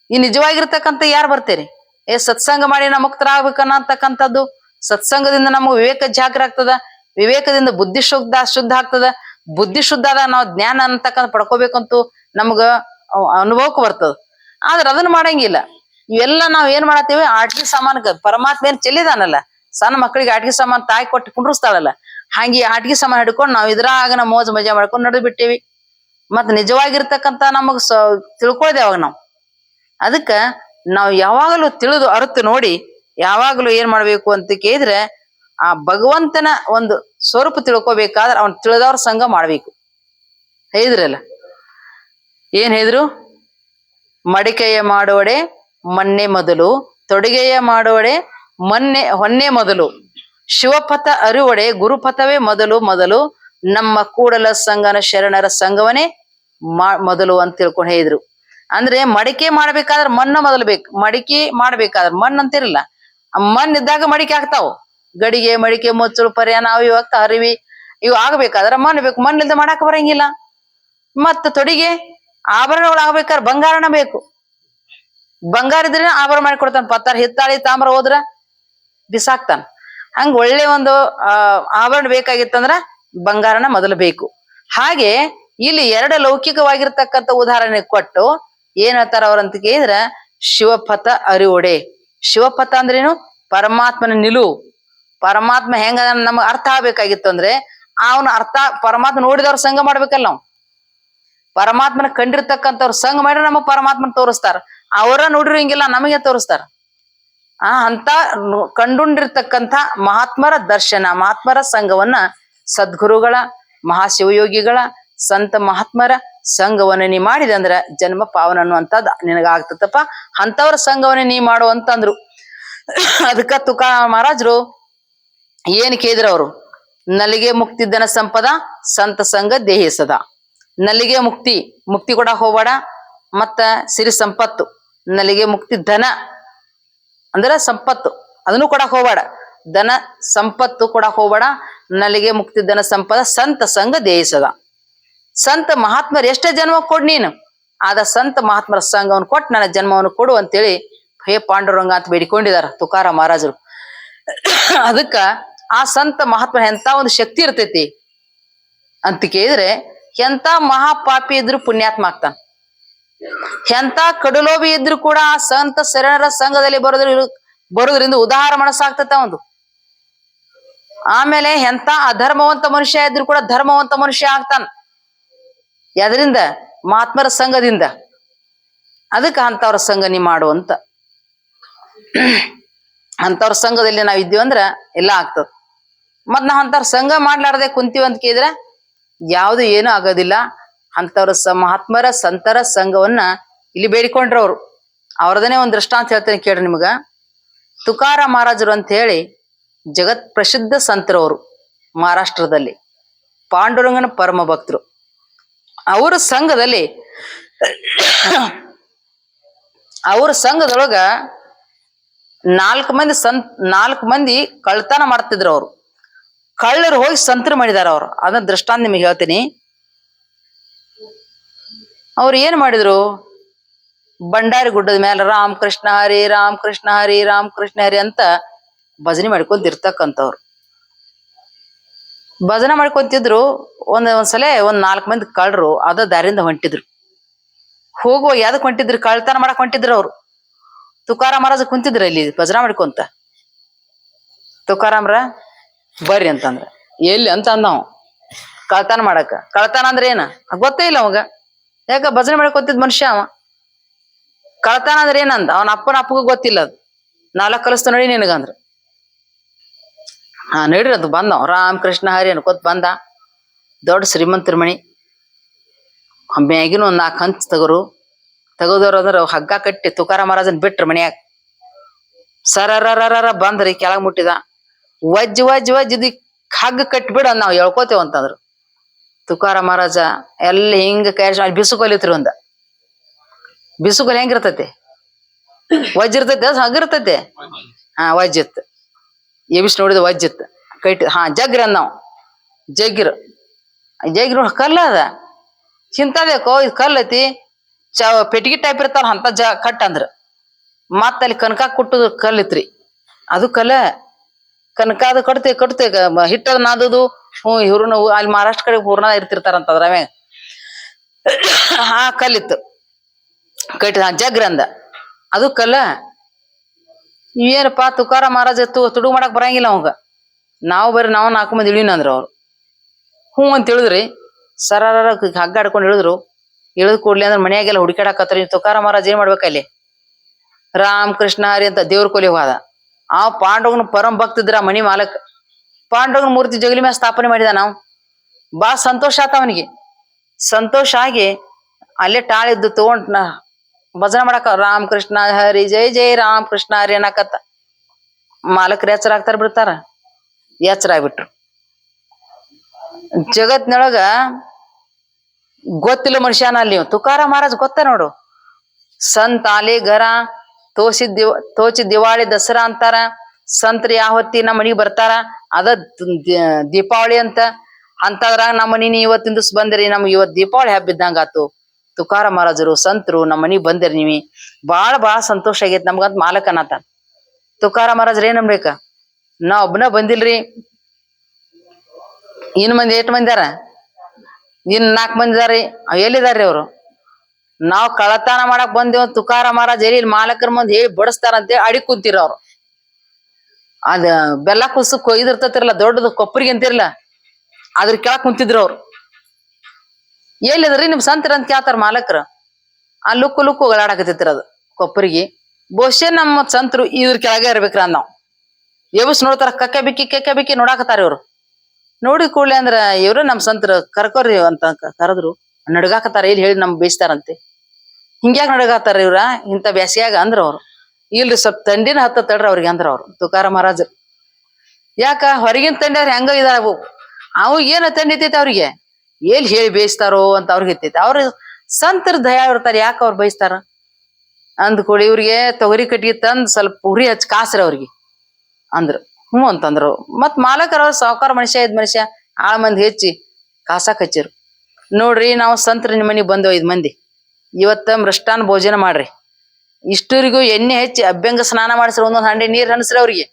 ಈ ನಿಜವಾಗಿರ್ತಕ್ಕಂಥ ಯಾರು ಬರ್ತೀರಿ, ಸತ್ಸಂಗ ಮಾಡಿ ನಾ ಮುಕ್ತರ ಆಗ್ಬೇಕನ್ನತಕ್ಕಂಥದ್ದು. ಸತ್ಸಂಗದಿಂದ ನಮ್ಗೆ ವಿವೇಕ ಜಾಗೃತಿ ಆಗ್ತದ, ವಿವೇಕದಿಂದ ಬುದ್ಧಿ ಶುದ್ಧ ಆಗ್ತದ. ಬುದ್ಧಿ ಶುದ್ಧ ಆದಾಗ ನಾವು ಜ್ಞಾನ ಅಂತಕ್ಕಂಥ ಪಡ್ಕೋಬೇಕಂತೂ ನಮ್ಗ ಅನುಭವಕ್ಕೆ ಬರ್ತದ. ಆದ್ರ ಅದನ್ನ ಮಾಡಂಗಿಲ್ಲ. ಇವೆಲ್ಲ ನಾವ್ ಏನ್ ಮಾಡತ್ತೀವಿ, ಆಟಿಕೆ ಸಾಮಾನ ಪರಮಾತ್ಮ ಏನ್ ಚೆಲ್ಲಿದಾನಲ್ಲ, ಸಣ್ಣ ಮಕ್ಕಳಿಗೆ ಆಟಿಕೆ ಸಾಮಾನ್ ತಾಯಿ ಕೊಟ್ಟು ಕುಂಡ್ರಸ್ತಾಳಲ್ಲ, ಹಾಗೆ ಆಟಿಕೆ ಸಾಮಾನ್ ಹಿಡ್ಕೊಂಡು ನಾವ್ ಇದ್ರಾಗ ನಾವು ಮೋಜ್ ಮಜಾ ಮಾಡ್ಕೊಂಡು ನಡೆದು ಬಿಟ್ಟಿವಿ. ಮತ್ ನಿಜವಾಗಿರ್ತಕ್ಕಂಥ ನಮಗ್ ತಿಳ್ಕೊಳ್ದೆ ಅವಾಗ ನಾವು. ಅದಕ್ಕ ನಾವ್ ಯಾವಾಗಲೂ ತಿಳಿದು ಅರ್ಥ ನೋಡಿ ಯಾವಾಗಲೂ ಏನ್ ಮಾಡ್ಬೇಕು ಅಂತ ಕೇಳಿದ್ರೆ, ಆ ಭಗವಂತನ ಒಂದು ಸ್ವರೂಪ ತಿಳ್ಕೊಬೇಕಾದ್ರೆ ಅವ್ನ್ ತಿಳಿದವ್ರ ಸಂಘ ಮಾಡ್ಬೇಕು. ಹೇಳಿದ್ರಲ್ಲ, ಏನ್ ಹೇಳಿದ್ರು, ಮಡಿಕೆಯ ಮಾಡೋಡೆ ಮೊನ್ನೆ ಮೊದಲು, ತೊಡಿಗೆಯ ಮಾಡೋಡೆ ಹೊನ್ನೆ ಮೊದಲು, ಶಿವಪಥ ಅರಿವಡೆ ಗುರುಪಥವೇ ಮೊದಲು, ನಮ್ಮ ಕೂಡಲ ಸಂಗನ ಶರಣರ ಸಂಘವನೇ ಮೊದಲು ಅಂತ ತಿಳ್ಕೊಂಡು ಹೇಳಿದ್ರು. ಅಂದ್ರೆ ಮಡಿಕೆ ಮಾಡ್ಬೇಕಾದ್ರೆ ಮಣ್ಣ ಮೊದಲು ಬೇಕು. ಮಡಿಕೆ ಮಾಡ್ಬೇಕಾದ್ರೆ ಮಣ್ಣು ಅಂತಿರಲ್ಲ, ಮಣ್ಣಿದ್ದಾಗ ಮಡಿಕೆ ಆಗ್ತಾವ. ಗಡಿಗೆ ಮಡಿಕೆ ಮುಚ್ಚಳು ಪರ್ಯಾನ ಅವು ಇವಾಗ ಅರಿವಿ ಇವು ಆಗ್ಬೇಕಾದ್ರೆ ಮಣ್ಣು ಬೇಕು, ಮಣ್ಣಿಲ್ದ ಮಾಡಾಕ ಬರಂಗಿಲ್ಲ. ಮತ್ತ ತೊಡಿಗೆ ಆಭರಣಗಳು ಆಗ್ಬೇಕಾದ್ರೆ ಬಂಗಾರನ ಬೇಕು. ಬಂಗಾರ ಇದ್ರೆ ಆಭರಣ ಮಾಡಿ ಕೊಡ್ತಾನ. ಪತ್ತಾರ ಹಿತ್ತಾಳಿ ತಾಮ್ರ ಹೋದ್ರ ಬಿಸಾಕ್ತಾನ. ಹಂಗ ಒಳ್ಳೆ ಒಂದು ಆಭರಣ ಬೇಕಾಗಿತ್ತಂದ್ರ ಬಂಗಾರನ ಮೊದಲು ಬೇಕು. ಹಾಗೆ ಇಲ್ಲಿ ಎರಡು ಲೌಕಿಕವಾಗಿರ್ತಕ್ಕಂಥ ಉದಾಹರಣೆ ಕೊಟ್ಟು ಏನ್ ಹೇಳ್ತಾರ ಅವ್ರಂತ ಕೇಳಿದ್ರ, ಶಿವಪಥ ಅರಿವೊಡೆ. ಶಿವಪಥ ಅಂದ್ರೇನು? ಪರಮಾತ್ಮನ ನಿಲುವು. ಪರಮಾತ್ಮ ಹೆಂಗ ನಮ್ಗೆ ಅರ್ಥ ಆಗ್ಬೇಕಾಗಿತ್ತು ಅಂದ್ರೆ, ಅವನ ಅರ್ಥ ಪರಮಾತ್ಮ ನೋಡಿದವ್ರ ಸಂಘ ಮಾಡ್ಬೇಕಲ್ಲ ನಾವು. ಪರಮಾತ್ಮನ ಕಂಡಿರ್ತಕ್ಕಂಥವ್ರ ಸಂಘ ಮಾಡಿದ್ರೆ ನಮಗ್ ಪರಮಾತ್ಮನ ತೋರಿಸ್ತಾರ. ಅವರ ನೋಡಿರೋ ಹಿಂಗಿಲ್ಲ, ನಮಗೆ ತೋರಿಸ್ತಾರ. ಅಂತ ಕಂಡುಂಡಿರ್ತಕ್ಕಂಥ ಮಹಾತ್ಮರ ದರ್ಶನ, ಮಹಾತ್ಮರ ಸಂಘವನ್ನ, ಸದ್ಗುರುಗಳ, ಮಹಾಶಿವಯೋಗಿಗಳ, ಸಂತ ಮಹಾತ್ಮರ ಸಂಘವನ್ನ ನೀ ಮಾಡಿದೆ ಅಂದ್ರ ಜನ್ಮ ಪಾವನ ಅನ್ನುವಂಥದ್ದು ನಿನಗಾಗ್ತದಪ್ಪ. ಅಂತವ್ರ ಸಂಘವನ್ನ ನೀ ಮಾಡು ಅಂತಂದ್ರು. ಅದಕ್ಕ ತುಕಾರಾಮ ಮಹಾರಾಜರು ಏನ್ ಕೇಳಿದ್ರು ಅವರು, ನಲಿಗೆ ಮುಕ್ತಿ ಧನ ಸಂಪದ ಸಂತ ಸಂಘ ದೇಹಿ ಸದಾ. ನಲಿಗೆ ಮುಕ್ತಿ, ಮುಕ್ತಿ ಕೊಡಕ್ ಹೋಗ್ಬೇಡ. ಮತ್ತ ಸಿರಿ ಸಂಪತ್ತು, ನಲಿಗೆ ಮುಕ್ತಿ ಧನ ಅಂದ್ರ ಸಂಪತ್ತು, ಅದನ್ನು ಕೊಡಕ್ ಹೋಗ್ಬೇಡ. ಧನ ಸಂಪತ್ತು ಕೊಡಕ್ ಹೋಗ್ಬೇಡ. ನಲಿಗೆ ಮುಕ್ತಿ ಧನ ಸಂಪದ ಸಂತ ಸಂಘ ದೇಹಿಸದ. ಸಂತ ಮಹಾತ್ಮರು ಎಷ್ಟೇ ಜನ್ಮ ಕೊಡ್ ನೀನು, ಆದ ಸಂತ ಮಹಾತ್ಮರ ಸಂಘವನ್ನು ಕೊಟ್ಟು ನನ್ನ ಜನ್ಮವನ್ನು ಕೊಡು ಅಂತೇಳಿ ಹೇ ಪಾಂಡುರಂಗ ಅಂತ ಬೇಡಿಕೊಂಡಿದಾರ ತುಕಾರಾಮ ಮಹಾರಾಜರು. ಅದಕ್ಕ ಆ ಸಂತ ಮಹಾತ್ಮನ ಎಂತ ಒಂದು ಶಕ್ತಿ ಇರ್ತೈತಿ ಅಂತ ಕೇಳಿದ್ರೆ, ಎಂತ ಮಹಾಪಾಪಿ ಇದ್ರು ಪುಣ್ಯಾತ್ಮ ಆಗ್ತಾನ. ಎಂತ ಕಡುಲೋಭಿ ಇದ್ರು ಕೂಡ ಆ ಸಂತ ಶರಣರ ಸಂಘದಲ್ಲಿ ಬರೋದ್ರಿಂದ ಉದಾರ ಮನಸ್ಸಾಗ್ತತ ಒಂದು. ಆಮೇಲೆ ಎಂತ ಅಧರ್ಮವಂತ ಮನುಷ್ಯ ಇದ್ರು ಕೂಡ ಧರ್ಮವಂತ ಮನುಷ್ಯ ಆಗ್ತಾನ. ಎದರಿಂದ? ಮಹಾತ್ಮರ ಸಂಘದಿಂದ. ಅದಕ್ಕೆ ಅಂತವ್ರ ಸಂಘ ನೀ ಮಾಡು ಅಂತ. ಅಂತವ್ರ ಸಂಘದಲ್ಲಿ ನಾವ್ ಇದ್ದೀವಂದ್ರ ಎಲ್ಲ ಆಗ್ತದ. ಮತ್ ನಾವ್ ಅಂತವ್ರ ಸಂಘ ಮಾಡ್ಲಾರ್ದೆ ಕುಂತೀವಿ ಅಂತ ಕೇಳಿದ್ರೆ ಯಾವ್ದು ಏನು ಆಗೋದಿಲ್ಲ. ಅಂತವ್ರ ಮಹಾತ್ಮರ ಸಂತರ ಸಂಘವನ್ನ ಇಲ್ಲಿ ಬೇಡಿಕೊಂಡ್ರ ಅವ್ರು. ಅವ್ರದನ್ನೇ ಒಂದ್ ದೃಷ್ಟಾಂತ ಹೇಳ್ತೇನೆ ಕೇಳ್ರಿ ನಿಮ್ಗ. ತುಕಾರಾಮ ಮಹಾರಾಜರು ಅಂತ ಹೇಳಿ ಜಗತ್ ಪ್ರಸಿದ್ಧ ಸಂತರವರು, ಮಹಾರಾಷ್ಟ್ರದಲ್ಲಿ ಪಾಂಡುರಂಗನ ಪರಮ ಭಕ್ತರು. ಅವ್ರ ಸಂಘದಲ್ಲಿ ಅವ್ರ ಸಂಘದೊಳಗ 4 ಮಂದಿ ಕಳ್ತನ ಮಾಡ್ತಿದ್ರು. ಅವ್ರು ಕಳ್ಳರು ಹೋಗಿ ಸಂತರು ಮಾಡಿದಾರ. ಅವ್ರು ಅದನ್ನ ದೃಷ್ಟಾಂತ ನಿಮಗೆ ಹೇಳ್ತೀನಿ. ಅವ್ರು ಏನ್ ಮಾಡಿದ್ರು, ಬಂಡಾರಿ ಗುಡ್ಡದ ಮೇಲೆ ರಾಮ್ ಕೃಷ್ಣ ಹರಿ ರಾಮ್ ಕೃಷ್ಣ ಹರಿ ರಾಮ್ ಕೃಷ್ಣ ಹರಿ ಅಂತ ಭಜನೆ ಮಾಡ್ಕೊಂತಿರ್ತಕ್ಕಂಥವ್ರು. ಭಜನೆ ಮಾಡ್ಕೊಂತಿದ್ರು. ಒಂದ್ಸಲ 4 ಮಂದಿ ಕಳ್ಳರು ಅದ ದಾರಿಯಿಂದ ಹೊಂಟಿದ್ರು. ಹೋಗುವ ಯಾವ್ದಕ್ ಹೊಂಟಿದ್ರು? ಕಳ್ತನ ಮಾಡಕ್ ಹೊಂಟಿದ್ರು. ಅವ್ರು ತುಕಾರಾಮ ಮಹಾರಾಜ ಕುಂತಿದ್ರ ಇಲ್ಲಿ ಭಜನಾ ಮಾಡ್ಕೊಂತ. ತುಕಾರಾಮ್ರ ಬರ್ರಿ ಅಂತಂದ್ರ ಎಲ್ಲಿ ಅಂತ ಅಂದವ್. ಕಳ್ತನ ಮಾಡಕ. ಕಳ್ತನ ಅಂದ್ರೆ ಏನ ಗೊತ್ತೇ ಇಲ್ಲ ಅವಾಗ. ಯಾಕ ಭಜನೆ ಮಾಡ್ಕೊಂತಿದ್ ಮನುಷ್ಯ ಅವ. ಕಳ್ತನ ಅಂದ್ರೆ ಏನಂದ ಅವನ ಅಪ್ಪಗೂ ಗೊತ್ತಿಲ್ಲ. ಅದು ನಾಲ್ಕು ಕಲಿಸ್ತು ನಡಿ ನಿನಗಂದ್ರ. ನಡ್ರಿ ಅದು ಬಂದವ್ ರಾಮ್ ಕೃಷ್ಣ ಹರಿ ಅನ್ಕೋತ್ ಬಂದ. ದೊಡ್ಡ ಶ್ರೀಮಂತರ ಮಣಿ. ಮ್ಯಾಗಿನ 4 ಹಂಚ್ ತಗೋದವ್ರು ಅಂದ್ರ ಹಗ್ಗ ಕಟ್ಟಿ ತುಕಾರಾಮ ಮಹಾರಾಜನ್ ಬಿಟ್ರ ಮನ್ಯಾಗ. ಸರರ ಬಂದ್ರಿ ಕೆಳಗ್ ಮುಟ್ಟಿದ. ವಜ್ಜ್ ಇದಿ ಹಗ್ಗ ಕಟ್ಬಿಡ ನಾವ್ ಹೇಳ್ಕೋತೇವ ಅಂತಂದ್ರು. ತುಕಾರಾಮ ಮಹಾರಾಜ ಎಲ್ಲಿ ಹಿಂಗ ಕೈ ಬಿಸುಕೊಲಿತ್ರಿ. ಒಂದ ಬಿಸುಕೊಲಿ ಹೆಂಗಿರ್ತೈತಿ? ವಜ್ಜ್ ಇರ್ತೈತಿ, ಅದು ಹಗ್ಗಿರ್ತೈತಿ. ವಜ್ಜ್ ಇತ್ತು. ಎಬಿಸ್ ನೋಡಿದ ವಜ್ಜ್ ಇತ್ತು. ಕಟ್ಟಿ ಜಗ್ರಿ ಅಂದ್ ನಾವ್. ಜಗ್ಗಿರು ನೋಡ ಕಲ್ಲ ಅದ. ಚಿಂತಾದೇಕೋ ಇದು ಕಲ್ ಐತಿ. ಪೆಟ್ಟಿಗೆ ಟೈಪ್ ಇರ್ತಾರ ಅಂತ ಕಟ್ ಅಂದ್ರ. ಮತ್ತ ಅಲ್ಲಿ ಕನಕ ಕುಟ್ಟುದು ಕಲ್ ಇತ್ರಿ. ಅದು ಕಲ್ಲ. ಕನಕ ಅದು ಕಟ್ತೆ ಹಿಟ್ಟದ ನಾದದು. ಇವ್ರು ಅಲ್ಲಿ ಮಹಾರಾಷ್ಟ್ರ ಕಡೆ ಹೂರ್ಣ ಇರ್ತಿರ್ತಾರಂತದ್ರ ಅವೇ. ಕಲ್ಲಿತ್ತು ಕಟ್ಟಿ ಜಗ್ರಿ ಅಂದ. ಅದು ಕಲ್ಲ. ಏನಪ್ಪಾ ತುಕಾರಾಮ ಮಹಾರಾಜ ತುಡುಗ್ ಮಾಡಕ್ ಬರಂಗಿಲ್ಲ ಅವಂಗ. ನಾವು 4 ಮಂದಿ ಇಳಿನಂದ್ರ ಅವ್ರು ಹ್ಞೂ ಅಂತ ಹೇಳಿದ್ರಿ. ಸರರ ಹಗ್ಗ ಆಡ್ಕೊಂಡು ಇಳಿದ್ರು. ಇಳಿದ್ ಕೂಡ್ಲಿ ಅಂದ್ರೆ ಮನ್ಯಾಗೆಲ್ಲ ಹುಡುಕಾಡಕತ್ರಿ. ತುಕಾರಾಮ ಮಹಾರಾಜ್ ಏನ್ ಮಾಡ್ಬೇಕಲ್ಲಿ? ರಾಮ್ ಕೃಷ್ಣ ಹರಿ ಅಂತ ದೇವ್ರ ಕೊಲಿ ಹೋದ. ಪಾಂಡವನ ಪರಂ ಭಕ್ತಿದ್ರ ಮನಿ ಮಾಲಕ್. ಪಾಂಡವನ ಮೂರ್ತಿ ಜಗಲಿ ಮೇಲೆ ಸ್ಥಾಪನೆ ಮಾಡಿದ. ನಾವು ಬಾಳ ಸಂತೋಷ ಆತ ಅವನಿಗೆ. ಸಂತೋಷ ಆಗಿ ಅಲ್ಲೇ ಟಾಳಿದ್ದು ತಗೊಂಡ್ ಭಜನೆ ಮಾಡಕ ರಾಮ್ ಕೃಷ್ಣ ಹರಿ ಜೈ ಜೈ ರಾಮ್ ಕೃಷ್ಣ ಹರಿ ಅನ್ನಕತ್ತ. ಮಾಲಕರು ಎಚ್ಚರ ಆಗ್ತಾರ ಬಿಡ್ತಾರ? ಎಚ್ಚರ ಆಗ್ಬಿಟ್ರು. ಜಗತ್ನೊಳಗ ಗೊತ್ತಿಲ್ಲ ಮನುಷ್ಯನ ಅಲ್ಲಿ ತುಕಾರಾಮ ಮಹಾರಾಜ್ ಗೊತ್ತ ನೋಡು. ಸಂತ ಆಲೆ ಗರ ತೋಚಿ ದಿವಾಳಿ ದಸರಾ ಅಂತಾರ. ಸಂತ್ರಿ ಯಾವತ್ತಿ ನಮ್ಮ ಮನಿಗ್ ಬರ್ತಾರ. ಅದ ದೀಪಾವಳಿ ಅಂತದ್ರಾಗ ನಮ್ಮ ಮನಿ ಇವತ್ತಿನ ದಿವ್ಸ ಬಂದಿರಿ. ನಮ್ಗೆ ಇವತ್ ದೀಪಾವಳಿ ಹಬ್ಬ ಇದ್ದಂಗ ಆತು. ತುಕಾರಾಮ ಮಹಾರಾಜರು ಸಂತರು ನಮ್ಮ ಮನಿಗ್ ಬಂದಿರಿ ನೀವಿ. ಬಾಳ ಸಂತೋಷ ಆಗೈತಿ ನಮ್ಗಂತ ಮಾಲಕ ಅನ್ನತ. ತುಕಾರಾಮ ಮಹಾರಾಜ್ರ ಏನ್ ಅನ್ಬೇಕ? ನಾ ಒಬ್ಬನ ಬಂದಿಲ್ರಿ, ಇನ್ ಮಂದಿ ಎಷ್ಟ್ ಮಂದಿ ಅದಾರ? ಇನ್ 4 ಮಂದಿ ಇದಾರಿ. ಎಲ್ಲಿದಾರ್ರಿ ಅವ್ರು? ನಾವ್ ಕಳತನ ಮಾಡಕ್ ಬಂದೇವ್ ತುಕಾರ ಮಹಾರಾಜ್ ಎಲ್ಲಿ ಮಾಲಕರ ಮುಂದ್ ಹೇಳಿ ಬಡಸ್ತಾರಂತೆ ಅಡಿಗ್ ಕುಂತಿರ ಅವ್ರು. ಅದ ಬೆಲ್ಲ ಕುಸು ಇದಿರ್ತತಿರಲ್ಲ ದೊಡ್ಡದು ಕೊಪ್ಪರಿಗೆ ಅಂತಿರ್ಲ ಅದ್ರ ಕೆಳಗ್ ಕುಂತಿದ್ರು ಅವ್ರು. ಎಲ್ಲಿದ್ರಿ ನಿಮ್ ಸಂತರ ಅಂತ ಕೇಳ್ತಾರ ಮಾಲಕರು. ಆ ಲುಕ್ಕು ಲುಕ್ಕು ಓಡಾಡಕತ್ತಿತ್ರ ಅದು ಕೊಪ್ಪರಿಗೆ. ಬಹುಶಃ ನಮ್ಮ ಸಂತರು ಇದ್ರ ಕೆಳಗೆ ಇರ್ಬೇಕ್ರ ನಾವ್. ಎಬಸ್ ನೋಡ್ತಾರ ಕಕ್ಕೆ ಬಿಕ್ಕಿ ನೋಡಾಕತ್ತಾರ ಇವ್ರು. ನೋಡಿ ಕೂಡ್ಲೆ ಅಂದ್ರ ಇವ್ರು ನಮ್ ಸಂತರು ಕರ್ಕೋರಿ ಅಂತ ಕರೆದ್ರು. ನಡ್ಗಾಕತ್ತಾರ ಇಲ್ಲಿ ಹೇಳಿ ನಮ್ ಬೇಯಿಸ್ತಾರಂತೆ. ಹಿಂಗ್ಯಾಗ ನಡ್ಗಾತಾರ ಇವ್ರ ಇಂಥ ಬ್ಯಾಸ್ಗ್ಯಾಗ ಅಂದ್ರ ಅವ್ರು. ಇಲ್ರಿ ಸ್ವಲ್ಪ ತಂಡಿನ ಹತ್ತ ತಡ್ರಿ ಅವ್ರಿಗೆ ಅಂದ್ರ ಅವ್ರು ತುಕಾರ ಮಹಾರಾಜ್. ಯಾಕ ಹೊರಗಿನ ತಂಡ್ಯಾರ ಹೆಂಗ ಇದಾವು ಅವ್ ಏನ ತಂಡಿತೈತಿ ಅವ್ರಿಗೆ ಎಲ್ಲಿ ಹೇಳಿ ಬೇಯಿಸ್ತಾರೋ ಅಂತ ಅವ್ರಿಗೆ ಇರ್ತೈತಿ. ಅವ್ರ ಸಂತರ ದಯಾ ಇರ್ತಾರ ಯಾಕ ಅವ್ರು ಬಯಸ್ತಾರ ಅಂದ್ಕೊಳಿ ಇವ್ರಿಗೆ ತೊಗರಿ ಕಟ್ಟಿಗೆ ತಂದ್ ಸ್ವಲ್ಪ ಉರಿ ಹಚ್ಚ ಕಾಸ್ರಿ ಅವ್ರಿಗೆ ಅಂದ್ರ ಹ್ಞೂ ಅಂತಂದ್ರು. ಮತ್ ಮಾಲಕರ ಅವ್ರ ಸಾವುಕಾರ ಮನುಷ್ಯ ಇದ್ ಮನುಷ್ಯ ಆಳ್ ಮಂದಿ ಹೆಚ್ಚಿ ಕಾಸಾಕ್ ಹಚ್ಚಿರು. ನೋಡ್ರಿ ನಾವು ಸಂತರ ನಿಮ್ ಮನಿಗ್ ಬಂದೇವ್ 5 ಮಂದಿ. ಇವತ್ತ ಮೃಷ್ಟಾನ್ ಭೋಜನ ಮಾಡ್ರಿ. ಇಷ್ಟೂರಿಗೂ ಎಣ್ಣೆ ಹೆಚ್ಚಿ ಅಭ್ಯಂಗ ಸ್ನಾನ ಮಾಡಿಸ್ರಿ. ಒಂದೊಂದ್ ಹಂಡೆ ನೀರ್ ಹಣಸ್ರಿ ಅವ್ರಿಗೆ.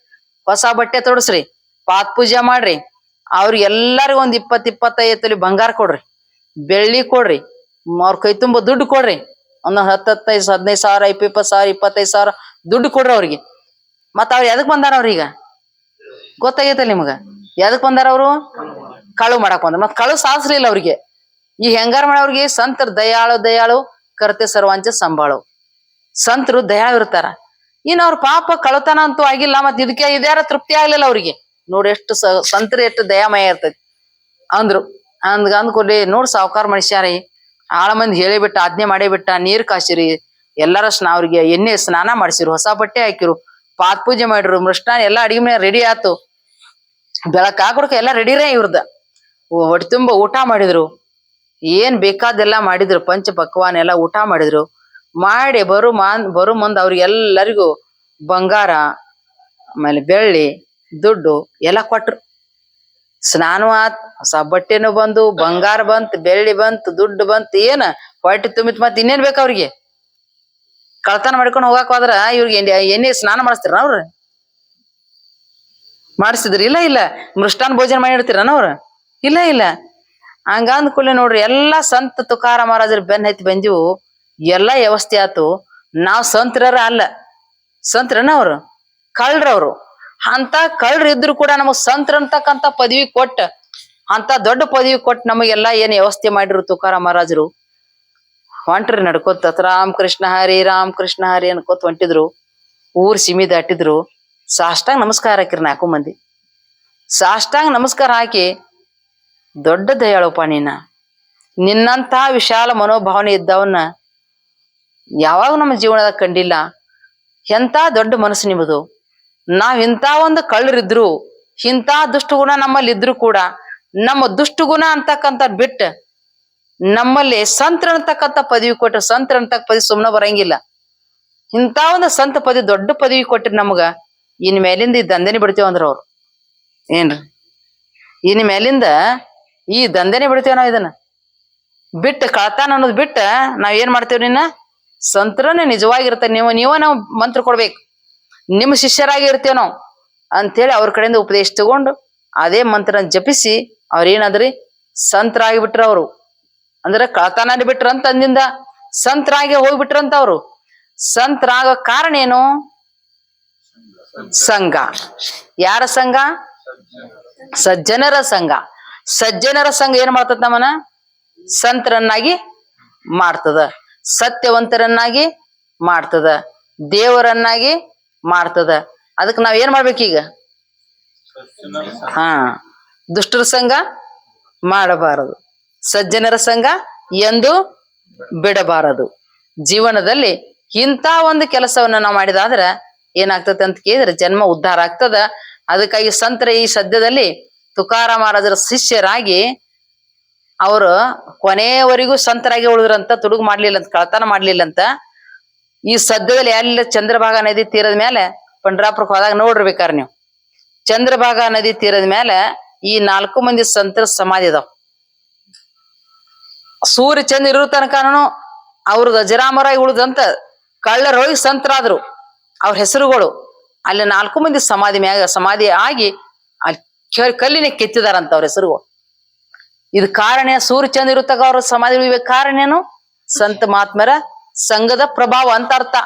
ಹೊಸ ಬಟ್ಟೆ ತೊಡಸ್ರಿ. ಪಾತ್ ಪೂಜೆ ಮಾಡ್ರಿ. ಅವ್ರಿಗೆ ಎಲ್ಲರಿಗೂ ಒಂದ್ 20-25 ತೊಲಿ ಬಂಗಾರ ಕೊಡ್ರಿ. ಬೆಳ್ಳಿ ಕೊಡ್ರಿ. ಅವ್ರ ಕೈ ತುಂಬ ದುಡ್ಡು ಕೊಡ್ರಿ. ಒಂದೊಂದ್ 10-15 ಸಾವಿರ 20 ಸಾವಿರ 25 ಸಾವಿರ ದುಡ್ಡು ಕೊಡ್ರಿ ಅವ್ರಿಗೆ. ಮತ್ ಅವ್ರ ಎದಕ್ ಬಂದಾರ ಅವ್ರೀಗ ಗೊತ್ತಾಗೈತಲ್ಲ ನಿಮ್ಗ? ಎದಕ್ ಬಂದಾರ ಅವ್ರು? ಕಳು ಮಾಡಕ್ ಬಂದಾರ. ಮತ್ ಕಳು ಸಾಧಿಸ್ಲಿಲ್ಲ ಅವ್ರಿಗೆ. ಈ ಹೆಂಗಾರ ಮಾಡವ್ರಿಗೆ ಸಂತರ ದಯಾಳು ಕರ್ತೆ ಸರ್ವಾಂಚ ಸಂಭಾಳು. ಸಂತರು ದಯಾಳು ಇರ್ತಾರ. ಇನ್ ಅವ್ರ ಪಾಪ ಕಳತನ ಅಂತೂ ಆಗಿಲ್ಲ. ಮತ್ ಇದಕ್ಕೆ ಇದ್ಯಾರ ತೃಪ್ತಿ ಆಗ್ಲಿಲ್ಲ ಅವ್ರಿಗೆ. ನೋಡಿ ಎಷ್ಟು ಸಂತರ ಎಷ್ಟು ದಯಾಮಯ ಇರ್ತೈತಿ ಅಂದ್ರು. ಅಂದ್ಕೊಡ್ಲಿ ನೋಡ್ ಸಾವುಕಾರ ಮನುಷ್ಯಾರಿ ಆಳ ಮಂದಿ ಹೇಳಿ ಬಿಟ್ಟ ಆಜ್ಞೆ ಮಾಡೇ ಬಿಟ್ಟ. ನೀರ್ ಕಾಸಿರಿ ಎಲ್ಲಾರ ಅವ್ರಿಗೆ ಎಣ್ಣೆ ಸ್ನಾನ ಮಾಡ್ಸಿರು. ಹೊಸ ಬಟ್ಟೆ ಹಾಕಿರು. ಪಾತ್ ಪೂಜೆ ಮಾಡಿರು. ಮೃಷ್ಟಾನ ಎಲ್ಲಾ ಅಡಿಗೆ ಮನೆ ರೆಡಿ ಆತು. ಬೆಳಕ್ ಹಾಕೊಡಕ ಎಲ್ಲಾ ರೆಡಿರೇ ಇವ್ರದ. ಹೊಟ್ಟೆ ತುಂಬ ಊಟ ಮಾಡಿದ್ರು. ಏನ್ ಬೇಕಾದೆಲ್ಲಾ ಮಾಡಿದ್ರು. ಪಂಚ ಪಕ್ವಾನ್ ಎಲ್ಲಾ ಊಟ ಮಾಡಿದ್ರು. ಮಾಡಿ ಬರು ಮುಂದ್ ಅವ್ರಿಗೆಲ್ಲರಿಗೂ ಬಂಗಾರ ಆಮೇಲೆ ಬೆಳ್ಳಿ ದುಡ್ಡು ಎಲ್ಲಾ ಕೊಟ್ರು. ಸ್ನಾನ ಆತ್. ಹೊಸ ಬಟ್ಟೆನು ಬಂದು ಬಂಗಾರ ಬಂತ್ ಬೆಳ್ಳಿ ಬಂತ್ ದುಡ್ಡು ಬಂತ್. ಏನ ಹೊಟ್ಟೆ ತುಂಬಿತ್. ಮತ್ ಇನ್ನೇನ್ ಬೇಕ ಅವ್ರಿಗೆ? ಕಳ್ತನ ಮಾಡ್ಕೊಂಡು ಹೋಗಾಕ್ ಹೋದ್ರ ಇವ್ರಿಗೆ ಎಣ್ಣೆ ಸ್ನಾನ ಮಾಡಿಸ್ತಿರ ಅವ್ರ? ಮಾಡಿಸಿದ್ರಿ? ಇಲ್ಲ ಮೃಷ್ಟಾನ್ ಭೋಜನ ಮಾಡಿರ್ತೀರನ ಅವ್ರ? ಇಲ್ಲ ಹಂಗ ಅಂದ್ಕೂಡ್ಲೆ ನೋಡ್ರಿ ಎಲ್ಲಾ ಸಂತ ತುಕಾರ ಮಹಾರಾಜರ ಬೆನ್ ಹತ್ತಿ ಬಂದಿವು. ಎಲ್ಲಾ ವ್ಯವಸ್ಥೆ ಆತು. ನಾವ್ ಸಂತ್ರರ ಅಲ್ಲ. ಸಂತ್ರನ ಅವ್ರು ಕಳ್ರವ್ರು. ಅಂತ ಕಳ್ರ ಇದ್ರು ಕೂಡ ನಮಗ್ ಸಂತ್ರ ಅಂತಕ್ಕಂತ ಪದವಿ ಕೊಟ್ಟ ಅಂತ ದೊಡ್ಡ ಪದವಿ ಕೊಟ್ಟು ನಮಗೆಲ್ಲಾ ಏನ್ ವ್ಯವಸ್ಥೆ ಮಾಡಿರು ತುಕಾರ ಮಹಾರಾಜರು. ಹೊಂಟ್ರಿ ನಡ್ಕೋತ ರಾಮ್ ಕೃಷ್ಣ ಹರಿ ಅನ್ಕೋತ ಹೊಂಟಿದ್ರು. ಊರ್ ಸೀಮಿ ದಾಟಿದ್ರು. ಸಾಷ್ಟಾಂಗ ನಮಸ್ಕಾರ ಹಾಕಿರಿ 4 ಮಂದಿ. ಸಾಷ್ಟಾಂಗ ನಮಸ್ಕಾರ ಹಾಕಿ ದೊಡ್ಡ ದಯಾಳಪ್ಪ ನಿನ್ನಂತ ವಿಶಾಲ ಮನೋಭಾವನೆ ಇದ್ದವನ್ನ ಯಾವಾಗ ನಮ್ಮ ಜೀವನದಾಗ ಕಂಡಿಲ್ಲ. ಎಂತ ದೊಡ್ಡ ಮನಸ್ಸು ನಿಮ್ಮದು. ನಾವ್ ಇಂಥ ಒಂದು ಕಳ್ಳರಿದ್ರು ಇಂಥ ದುಷ್ಟಗುಣ ನಮ್ಮಲ್ಲಿ ಇದ್ರು ಕೂಡ ನಮ್ಮ ದುಷ್ಟಗುಣ ಅಂತಕ್ಕಂಥ ಬಿಟ್ಟ ನಮ್ಮಲ್ಲಿ ಸಂತ್ರ ಅಂತಕ್ಕಂಥ ಪದವಿ ಕೊಟ್ಟ. ಸಂತ್ರ ಅಂತಕ್ಕ ಪದವಿ ಸುಮ್ನೆ ಬರಂಗಿಲ್ಲ. ಇಂಥ ಒಂದು ಸಂತ ಪದವಿ ದೊಡ್ಡ ಪದವಿ ಕೊಟ್ಟಿರ್ ನಮಗ. ಇನ್ ಮೇಲಿಂದ ಈ ದಂಧೆನೆ ಬಿಡ್ತೇವ ಅಂದ್ರ ಅವ್ರು. ಏನ್ರಿ ಇನ್ ಮೇಲಿಂದ ಈ ದಂಧೆನೆ ಬಿಡ್ತೇವ ನಾವ್. ಇದನ್ನ ಬಿಟ್ಟ ಕಳತಾನ ಅನ್ನೋದ್ ಬಿಟ್ಟ ನಾವ್ ಏನ್ ಮಾಡ್ತೇವ್? ನಿನ್ನ ಸಂತ್ರನೇ ನಿಜವಾಗಿರ್ತ ನೀವ ನಾವು ಮಂತ್ರ ಕೊಡ್ಬೇಕು. ನಿಮ್ ಶಿಷ್ಯರಾಗಿ ಇರ್ತೇವ್ ನಾವ್ ಅಂತೇಳಿ ಅವ್ರ ಕಡೆಯಿಂದ ಉಪದೇಶ ತಗೊಂಡು ಅದೇ ಮಂತ್ರ ಜಪಿಸಿ ಅವ್ರೇನಾದ್ರಿ ಸಂತರಾಗಿ ಬಿಟ್ರ ಅವ್ರು. ಅಂದ್ರೆ ಕಳತನ ಬಿಟ್ರಂತ ಅಂದಿಂದ ಸಂತರಾಗಿ ಹೋಗ್ಬಿಟ್ರಂತ ಅವ್ರು. ಸಂತರಾಗೋ ಕಾರಣ ಏನು? ಸಂಘ. ಯಾರ ಸಂಘ? ಸಜ್ಜನರ ಸಂಘ. ಸಜ್ಜನರ ಸಂಘ ಏನ್ ಮಾಡ್ತದ? ನಮ್ಮನ ಸಂತರನ್ನಾಗಿ ಮಾಡ್ತದ. ಸತ್ಯವಂತರನ್ನಾಗಿ ಮಾಡ್ತದ. ದೇವರನ್ನಾಗಿ ಮಾಡ್ತದ. ಅದಕ್ ನಾವ್ ಏನ್ ಮಾಡ್ಬೇಕೀಗ? ದುಷ್ಟರ ಸಂಘ ಮಾಡಬಾರದು. ಸಜ್ಜನರ ಸಂಘ ಎಂದು ಬಿಡಬಾರದು. ಜೀವನದಲ್ಲಿ ಇಂಥ ಒಂದು ಕೆಲಸವನ್ನ ನಾವು ಮಾಡಿದಾದ್ರ ಏನಾಗ್ತದೆ ಅಂತ ಕೇಳಿದ್ರೆ ಜನ್ಮ ಉದ್ಧಾರ ಆಗ್ತದ. ಅದಕ್ಕಾಗಿ ಸಂತರ ಈ ಸದ್ಯದಲ್ಲಿ ತುಕಾರ ಮಹಾರಾಜರ ಶಿಷ್ಯರಾಗಿ ಅವರು ಕೊನೆಯವರೆಗೂ ಸಂತರಾಗಿ ಉಳಿದ್ರಂತ. ತುಡುಗು ಮಾಡ್ಲಿಲ್ಲ ಅಂತ, ಕಳತನ ಮಾಡ್ಲಿಲ್ಲ ಅಂತ. ಈ ಸದ್ಯದಲ್ಲಿ ಎಲ್ಲ ಚಂದ್ರಭಾಗಾ ನದಿ ತೀರದ ಮೇಲೆ ಪಂಡ್ರಾಪುರಕ್ಕೆ ಹೋದಾಗ ನೋಡಿರ್ಬೇಕಾರ ನೀವು. ಚಂದ್ರಭಾಗಾ ನದಿ ತೀರದ ಮೇಲೆ ಈ 4 ಮಂದಿ ಸಂತರ ಸಮಾಧಿ ಅದಾವ. ಸೂರ್ಯ ಚಂದ್ರ ಇರೋ ತನಕನು ಅವ್ರದ್ದು ಅಜರಾಮರಾಗಿ ಉಳಿದಂತ ಕಳ್ಳರ ಹೋಗಿ ಸಂತರಾದ್ರು. ಅವ್ರ ಹೆಸರುಗಳು ಅಲ್ಲಿ 4 ಮಂದಿ ಸಮಾಧಿ ಮ್ಯಾಗ ಸಮಾಧಿ ಆಗಿ ಅಲ್ಲಿ ಕಲ್ಲಿನ ಕೆತ್ತಿದಾರಂತ ಅವ್ರ ಹೆಸರುಗಳು. ಇದು ಕಾರಣ ಸೂರ್ಯ ಚಂದ್ರ ಇರುತ್ತಾಗ ಅವ್ರ ಸಮಾಧಿ ಉಳಿಯುವ ಕಾರಣ ಏನು? ಸಂತ ಮಹಾತ್ಮರ ಸಂಘದ ಪ್ರಭಾವ ಅಂತ ಅರ್ಥ.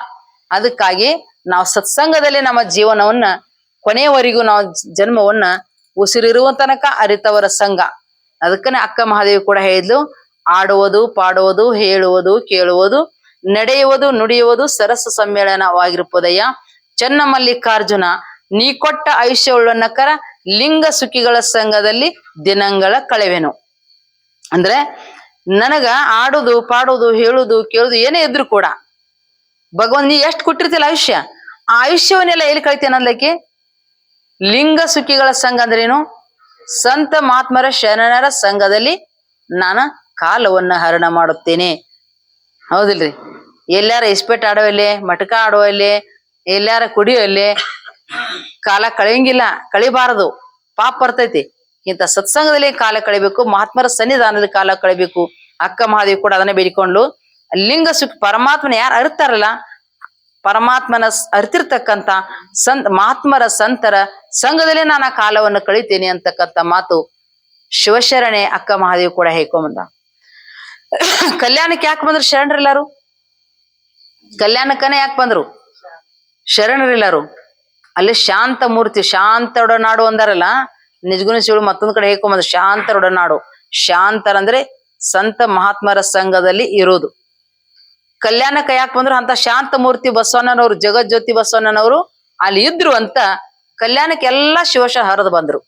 ಅದಕ್ಕಾಗಿ ನಾವು ಸತ್ಸಂಗದಲ್ಲಿ ನಮ್ಮ ಜೀವನವನ್ನ ಕೊನೆಯವರೆಗೂ ನಾವು ಜನ್ಮವನ್ನ ಉಸಿರಿರುವ ತನಕ ಅರಿತವರ ಸಂಘ. ಅದಕ್ಕನೆ ಅಕ್ಕ ಮಹಾದೇವಿ ಕೂಡ ಹೇಳಿದ್ಲು, ಆಡುವುದು ಪಾಡುವುದು ಹೇಳುವುದು ಕೇಳುವುದು ನಡೆಯುವುದು ನುಡಿಯುವುದು ಸರಸ ಸಮ್ಮೇಳನವಾಗಿರುವುದಯ್ಯ. ಚೆನ್ನ ಮಲ್ಲಿಕಾರ್ಜುನ ನೀ ಕೊಟ್ಟ ಆಯುಷ್ಯವುಳ್ಳನಕರ ಲಿಂಗ ಸುಖಿಗಳ ಸಂಘದಲ್ಲಿ ದಿನಗಳ ಕಳೆವೆನು. ಅಂದ್ರೆ ನನಗ ಆಡುದು ಪಾಡುದು ಹೇಳುದು ಕೇಳುದು ಏನೇ ಇದ್ರು ಕೂಡ ಭಗವಂತ ನೀ ಎಷ್ಟು ಕೊಟ್ಟಿರ್ತಿಲ್ಲ ಆಯುಷ್ಯ, ಆ ಆಯುಷ್ಯವನ್ನೆಲ್ಲ ಎಲ್ಲಿ ಕಳಿತೇನೆ ಅನ್ನಲಿಕ್ಕೆ ಲಿಂಗ ಸುಖಿಗಳ ಸಂಘ ಅಂದ್ರೇನು? ಸಂತ ಮಹಾತ್ಮರ ಶರಣರ ಸಂಘದಲ್ಲಿ ನಾನು ಕಾಲವನ್ನ ಹರಣ ಮಾಡುತ್ತೇನೆ. ಹೌದಿಲ್ರಿ? ಎಲ್ಲಾರ ಇಸ್ಪೇಟ್ ಆಡೋವಲ್ಲೇ, ಮಟಕ ಆಡೋವಲ್ಲೇ, ಎಲ್ಲಾರ ಕುಡಿಯೋಲ್ಲೇ ಕಾಲ ಕಳೆಯಂಗಿಲ್ಲ, ಕಳಿಬಾರದು, ಪಾಪ ಬರ್ತೈತಿ. ಇಂಥ ಸತ್ಸಂಗದಲ್ಲಿ ಕಾಲ ಕಳಿಬೇಕು, ಮಹಾತ್ಮರ ಸನ್ನಿಧಾನದಲ್ಲಿ ಕಾಲ ಕಳಿಬೇಕು. ಅಕ್ಕ ಮಹಾದೇವಿ ಕೂಡ ಅದನ್ನ ಬೇಡಿಕೊಂಡು ಲಿಂಗ ಸುಖ ಪರಮಾತ್ಮನ ಯಾರು ಅರಿತಾರಲ್ಲ, ಪರಮಾತ್ಮನ ಅರಿತಿರ್ತಕ್ಕಂಥ ಮಹಾತ್ಮರ ಸಂತರ ಸಂಘದಲ್ಲಿ ನಾನು ಆ ಕಾಲವನ್ನು ಕಳಿತೇನೆ ಅಂತಕ್ಕಂಥ ಮಾತು ಶಿವಶರಣೆ ಅಕ್ಕ ಮಹಾದೇವಿ ಕೂಡ ಹೇಳ್ಕೊಂಬಂದ. ಕಲ್ಯಾಣಕ್ಕೆ ಯಾಕೆ ಬಂದ್ರು ಶರಣರೆಲ್ಲಾರು? ಕಲ್ಯಾಣಕ್ಕನೇ ಯಾಕೆ ಬಂದ್ರು ಶರಣರೆಲ್ಲಾರು? ಅಲ್ಲಿ ಶಾಂತ ಮೂರ್ತಿ, ಶಾಂತ ಒಡನಾಡು ಅಂದಾರಲ್ಲ, ನಿಜಗುಣ ಶಿವಳು ಮತ್ತೊಂದ್ ಕಡೆ ಹೇಳ್ಕೊಂಬಂದ್ರು ಶಾಂತರ ಒಡನಾಡು. ಶಾಂತರಂದ್ರೆ ಸಂತ ಮಹಾತ್ಮರ ಸಂಘದಲ್ಲಿ ಇರೋದು. ಕಲ್ಯಾಣಕ್ಕೆ ಯಾಕೆ ಬಂದ್ರು? ಅಂತ ಶಾಂತ ಮೂರ್ತಿ ಬಸವಣ್ಣನವರು, ಜಗಜ್ಯೋತಿ ಬಸವಣ್ಣನವರು ಅಲ್ಲಿ ಇದ್ರು ಅಂತ ಕಲ್ಯಾಣಕ್ಕೆ ಎಲ್ಲಾ ಶಿವಶ ಹರಿದು ಬಂದ್ರು.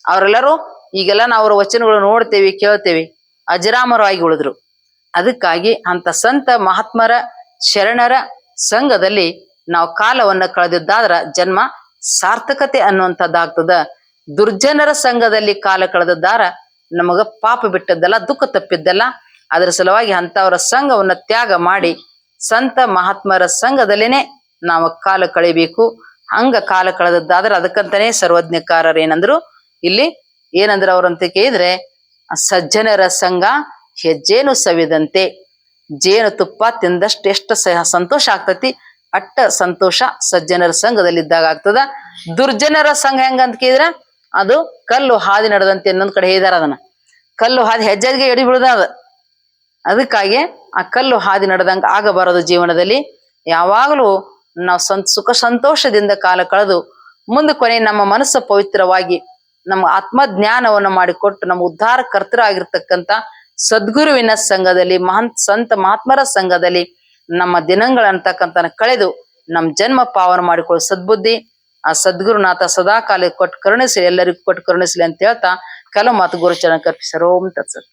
ಅವರೆಲ್ಲರೂ ಈಗೆಲ್ಲ ನಾವು ಅವ್ರ ವಚನಗಳು ನೋಡ್ತೇವಿ, ಕೇಳ್ತೇವಿ, ಅಜರಾಮರವಾಗಿ ಉಳಿದ್ರು. ಅದಕ್ಕಾಗಿ ಅಂತ ಸಂತ ಮಹಾತ್ಮರ ಶರಣರ ಸಂಘದಲ್ಲಿ ನಾವು ಕಾಲವನ್ನ ಕಳೆದಿದ್ದಾದ್ರ ಜನ್ಮ ಸಾರ್ಥಕತೆ ಅನ್ನುವಂಥದ್ದಾಗ್ತದ. ದುರ್ಜನರ ಸಂಘದಲ್ಲಿ ಕಾಲ ಕಳೆದಿದ್ದಾರ ನಮಗ ಪಾಪ ಬಿಟ್ಟದ್ದಲ್ಲ, ದುಃಖ ತಪ್ಪಿದ್ದಲ್ಲ. ಅದರ ಸಲುವಾಗಿ ಅಂತವರ ಸಂಘವನ್ನ ತ್ಯಾಗ ಮಾಡಿ ಸಂತ ಮಹಾತ್ಮರ ಸಂಘದಲ್ಲೇನೆ ನಾವು ಕಾಲ ಕಳಿಬೇಕು. ಹಂಗ ಕಾಲ ಕಳೆದದ್ದಾದ್ರೆ ಅದಕ್ಕಂತಾನೆ ಸರ್ವಜ್ಞಕಾರರು ಏನಂದ್ರು ಇಲ್ಲಿ, ಏನಂದ್ರ ಅವ್ರಂತ ಕೇಳಿದ್ರೆ, ಸಜ್ಜನರ ಸಂಘ ಹೆಜ್ಜೇನು ಸವಿದಂತೆ, ಜೇನು ತುಪ್ಪ ತಿಂದಷ್ಟು ಎಷ್ಟು ಸಂತೋಷ ಆಗ್ತತಿ ಅಟ್ಟ ಸಂತೋಷ ಸಜ್ಜನರ ಸಂಘದಲ್ಲಿದ್ದಾಗ ಆಗ್ತದ. ದುರ್ಜನರ ಸಂಘ ಹೆಂಗಂತ ಕೇಳಿದ್ರ ಅದು ಕಲ್ಲು ಹಾದಿ ನಡೆದಂತೆ. ಇನ್ನೊಂದ್ ಕಡೆ ಹೇಳಿದಾರ ಅದನ್ನ, ಕಲ್ಲು ಹಾದಿ ಹೆಜ್ಜೆಗೆ ಎಡಿ ಬಿಡುದ ಅದ. ಅದಕ್ಕಾಗಿ ಆ ಕಲ್ಲು ಹಾದಿ ನಡೆದಂಗ ಆಗಬಾರದು. ಜೀವನದಲ್ಲಿ ಯಾವಾಗಲೂ ನಾವು ಸುಖ ಸಂತೋಷದಿಂದ ಕಾಲ ಕಳೆದು ಮುಂದೆ ಕೊನೆ ನಮ್ಮ ಮನಸ್ಸು ಪವಿತ್ರವಾಗಿ ನಮ್ಮ ಆತ್ಮಜ್ಞಾನವನ್ನು ಮಾಡಿಕೊಟ್ಟು ನಮ್ಮ ಉದ್ಧಾರ ಕರ್ತರಾಗಿರ್ತಕ್ಕಂಥ ಸದ್ಗುರುವಿನ ಸಂಘದಲ್ಲಿ ಸಂತ ಮಹಾತ್ಮರ ಸಂಘದಲ್ಲಿ ನಮ್ಮ ದಿನಗಳಂತಕ್ಕಂಥ ಕಳೆದು ನಮ್ಮ ಜನ್ಮ ಪಾವನ ಮಾಡಿಕೊಳ್ಳೋ ಸದ್ಬುದ್ಧಿ ಆ ಸದ್ಗುರುನಾಥ ಸದಾ ಕಾಲ ಕೊಟ್ಟು ಕರುಣಿಸಲಿ, ಎಲ್ಲರಿಗೂ ಕೊಟ್ಟು ಕರುಣಿಸಲಿ ಅಂತ ಹೇಳ್ತಾ ಕೆಲವು ಮಾತು ಗುರುಚರಣ ಕರ್ಪಿಸರು. ಓಂ ತತ್ಸತ್.